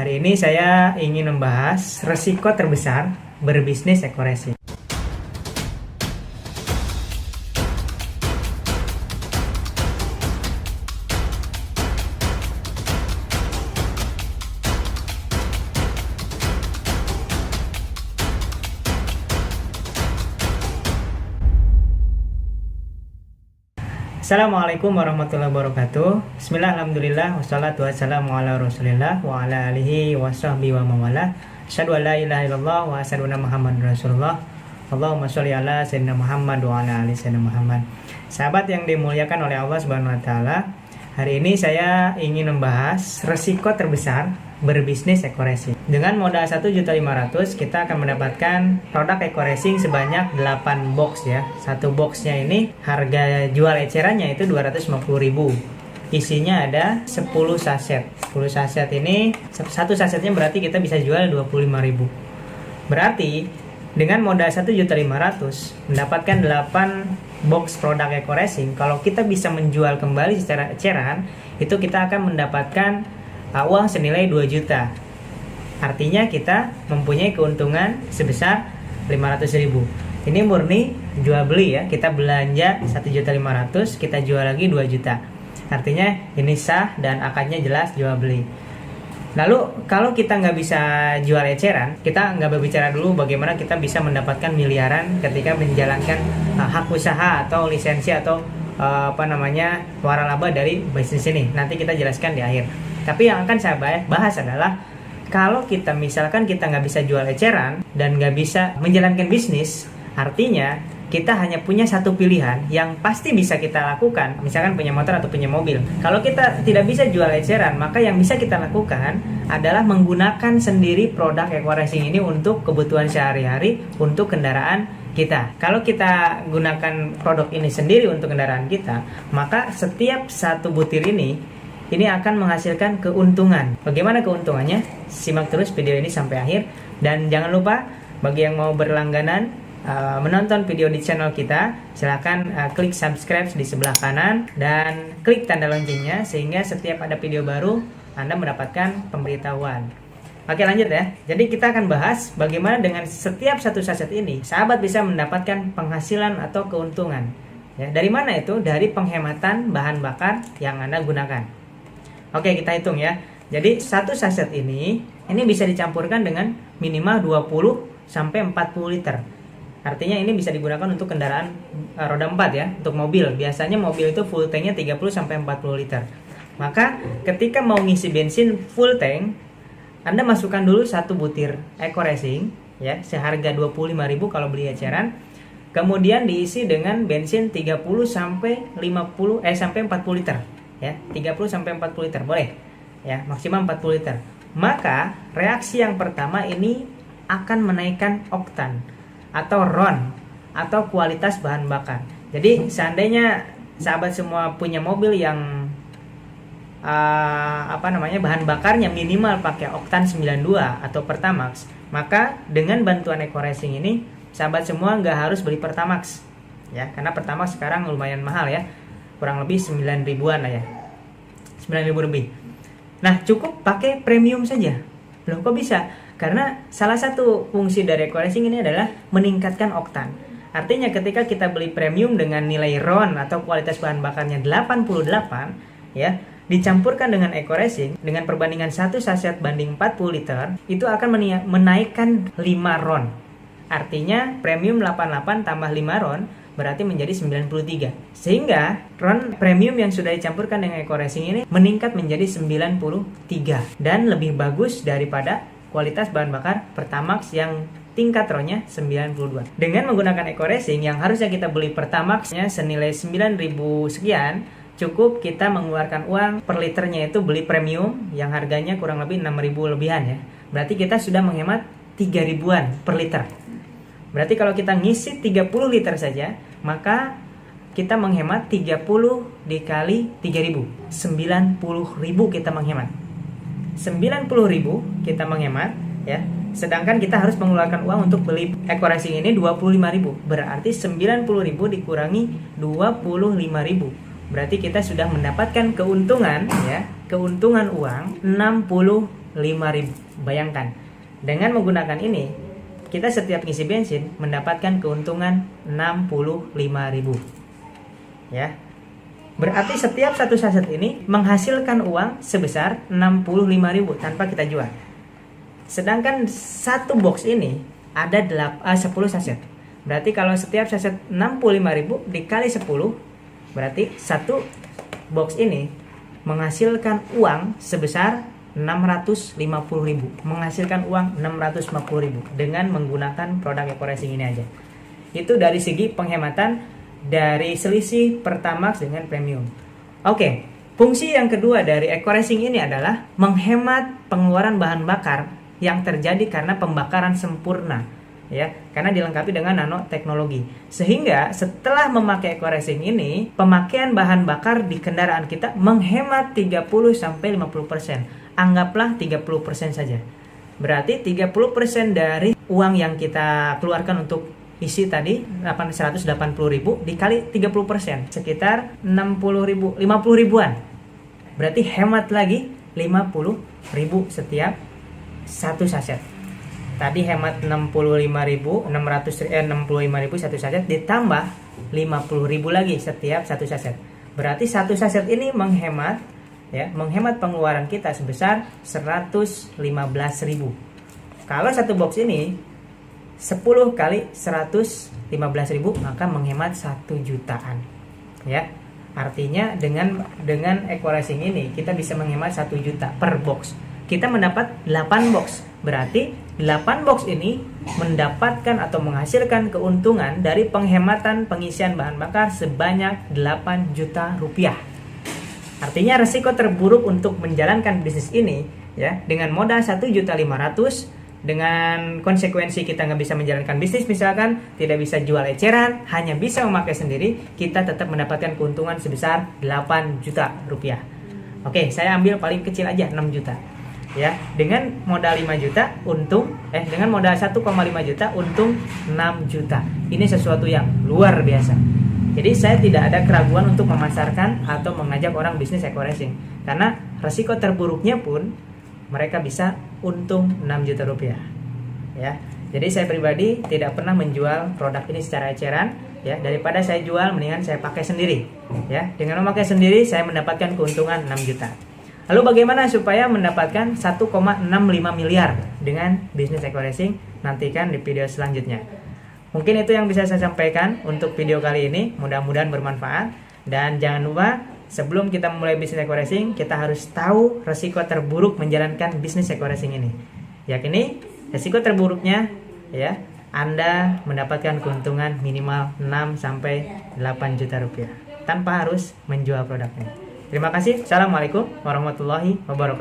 Hari ini saya ingin membahas resiko terbesar berbisnis eco-racing. Assalamualaikum warahmatullahi wabarakatuh. Bismillah, alhamdulillah, wassalatu wassalamu ala rasulillah wa ala alihi wa sahbihi wa mawala. Asyhadu an la ilaha illallah wa asyhadu anna muhammadar rasulullah. Allahumma sholli ala sayyidina Muhammad wa ala ali sayyidina Muhammad. Sahabat yang dimuliakan oleh Allah Subhanahu wa taala, hari ini saya ingin membahas resiko terbesar berbisnis eco-racing. Dengan modal 1.500.000 kita akan mendapatkan produk eco-racing sebanyak 8 box ya. Satu boxnya ini harga jual ecerannya itu 250.000. Isinya ada 10 saset. 10 saset ini satu sasetnya berarti kita bisa jual 25.000. Berarti dengan modal 1.500.000 mendapatkan 8 box produk eco-racing, kalau kita bisa menjual kembali secara eceran, itu kita akan mendapatkan uang senilai 2 juta. Artinya kita mempunyai keuntungan sebesar 500.000. Ini murni jual beli ya. Kita belanja 1.500.000, kita jual lagi 2 juta. Artinya ini sah dan akadnya jelas jual beli. Lalu kalau kita nggak bisa jual eceran, kita nggak berbicara dulu bagaimana kita bisa mendapatkan miliaran ketika menjalankan hak usaha atau lisensi atau waralaba dari bisnis ini. Nanti kita jelaskan di akhir. Tapi yang akan saya bahas adalah kalau kita misalkan kita nggak bisa jual eceran dan nggak bisa menjalankan bisnis, artinya kita hanya punya satu pilihan yang pasti bisa kita lakukan, misalkan punya motor atau punya mobil. Kalau kita tidak bisa jual eceran, maka yang bisa kita lakukan adalah menggunakan sendiri produk eco-racing ini untuk kebutuhan sehari-hari, untuk kendaraan kita. Kalau kita gunakan produk ini sendiri untuk kendaraan kita, maka setiap satu butir ini akan menghasilkan keuntungan. Bagaimana keuntungannya? Simak terus video ini sampai akhir. Dan jangan lupa bagi yang mau berlangganan menonton video di channel kita, silahkan klik subscribe di sebelah kanan dan klik tanda loncengnya sehingga setiap ada video baru Anda mendapatkan pemberitahuan. Oke, lanjut ya. Jadi kita akan bahas bagaimana dengan setiap satu saset ini sahabat bisa mendapatkan penghasilan atau keuntungan. Ya, dari mana itu? Dari penghematan bahan bakar yang Anda gunakan. Oke, kita hitung ya. Jadi satu saset ini bisa dicampurkan dengan minimal 20 sampai 40 liter. Artinya ini bisa digunakan untuk kendaraan roda 4 ya, untuk mobil. Biasanya mobil itu full tanknya 30 sampai 40 liter. Maka ketika mau ngisi bensin full tank, Anda masukkan dulu satu butir eco-racing ya, seharga 25.000 kalau beli eceran. Kemudian diisi dengan bensin 30 sampai 40 sampai 40 liter. Ya, 30 sampai 40 liter boleh ya, maksimal 40 liter. Maka reaksi yang pertama ini akan menaikkan oktan atau RON atau kualitas bahan bakar. Jadi seandainya sahabat semua punya mobil yang bahan bakarnya minimal pakai oktan 92 atau Pertamax, maka dengan bantuan eco-racing ini sahabat semua nggak harus beli Pertamax ya, karena Pertamax sekarang lumayan mahal ya, kurang lebih 9 ribuan lah ya, 9.000 lebih. Nah, cukup pakai premium saja. Loh, kok bisa? Karena salah satu fungsi dari eco-racing ini adalah meningkatkan oktan. Artinya ketika kita beli premium dengan nilai RON atau kualitas bahan bakarnya 88 ya, dicampurkan dengan eco-racing dengan perbandingan 1 saset banding 40 liter, itu akan menaikkan 5 RON. Artinya premium 88 tambah 5 RON berarti menjadi 93. Sehingga RON premium yang sudah dicampurkan dengan eco-racing ini meningkat menjadi 93 dan lebih bagus daripada kualitas bahan bakar Pertamax yang tingkat RON-nya 92. Dengan menggunakan eco-racing yang harusnya kita beli Pertamax-nya senilai 9.000 sekian, cukup kita mengeluarkan uang per liternya itu beli premium yang harganya kurang lebih 6.000 lebihan ya. Berarti kita sudah menghemat 3.000-an per liter. Berarti kalau kita ngisi 30 liter saja, maka kita menghemat 30 dikali 3.000. 90.000 kita menghemat. 90.000 kita menghemat ya. Sedangkan kita harus mengeluarkan uang untuk beli eco-racing ini 25.000. Berarti 90.000 dikurangi 25.000. Berarti kita sudah mendapatkan keuntungan ya, keuntungan uang 60 Bayangkan, dengan menggunakan ini kita setiap ngisi bensin mendapatkan keuntungan 65.000. Ya. Berarti setiap satu saset ini menghasilkan uang sebesar 65.000 tanpa kita jual. Sedangkan satu box ini ada 10 saset. Berarti kalau setiap saset 65.000 dikali 10, berarti satu box ini menghasilkan uang sebesar 650.000. Menghasilkan uang 650.000 dengan menggunakan produk Eco-Racing ini aja. Itu dari segi penghematan dari selisih Pertamax dengan Premium. Oke, fungsi yang kedua dari Eco-Racing ini adalah menghemat pengeluaran bahan bakar yang terjadi karena pembakaran sempurna. Ya, karena dilengkapi dengan nanoteknologi. Sehingga setelah memakai Eco-Racing ini, pemakaian bahan bakar di kendaraan kita menghemat 30-50%. Anggaplah 30% saja. Berarti 30% dari uang yang kita keluarkan untuk isi tadi 180.000 dikali 30%, sekitar 50 ribuan. Berarti hemat lagi 50.000 setiap satu saset. Tadi hemat 65.000 satu saset, ditambah 50.000 lagi setiap satu saset. Berarti satu saset ini menghemat pengeluaran kita sebesar 115.000. Kalau satu box ini 10 kali 115.000 maka menghemat 1 jutaan. Ya. Artinya dengan Eco-Racing ini kita bisa menghemat 1 juta per box. Kita mendapat 8 box. Berarti 8 box ini mendapatkan atau menghasilkan keuntungan dari penghematan pengisian bahan bakar sebanyak 8 juta rupiah. Artinya resiko terburuk untuk menjalankan bisnis ini ya dengan modal 1.500.000, dengan konsekuensi kita nggak bisa menjalankan bisnis, misalkan tidak bisa jual eceran, hanya bisa memakai sendiri, kita tetap mendapatkan keuntungan sebesar 8 juta rupiah. Oke, saya ambil paling kecil aja 6 juta. Ya, dengan modal 5 juta dengan modal 1,5 juta untung 6 juta. Ini sesuatu yang luar biasa. Jadi saya tidak ada keraguan untuk memasarkan atau mengajak orang bisnis Eco-Racing, karena resiko terburuknya pun mereka bisa untung 6 juta rupiah. Ya. Jadi saya pribadi tidak pernah menjual produk ini secara eceran, ya. Daripada saya jual mendingan saya pakai sendiri. Ya, dengan memakai sendiri saya mendapatkan keuntungan 6 juta. Lalu bagaimana supaya mendapatkan 1,65 miliar dengan bisnis Eco-Racing? Nantikan di video selanjutnya. Mungkin itu yang bisa saya sampaikan untuk video kali ini. Mudah-mudahan bermanfaat. Dan jangan lupa, sebelum kita memulai bisnis Eco-Racing, kita harus tahu resiko terburuk menjalankan bisnis Eco-Racing ini. Yakini resiko terburuknya ya Anda mendapatkan keuntungan minimal 6-8 juta rupiah tanpa harus menjual produknya. Terima kasih. Assalamualaikum warahmatullahi wabarakatuh.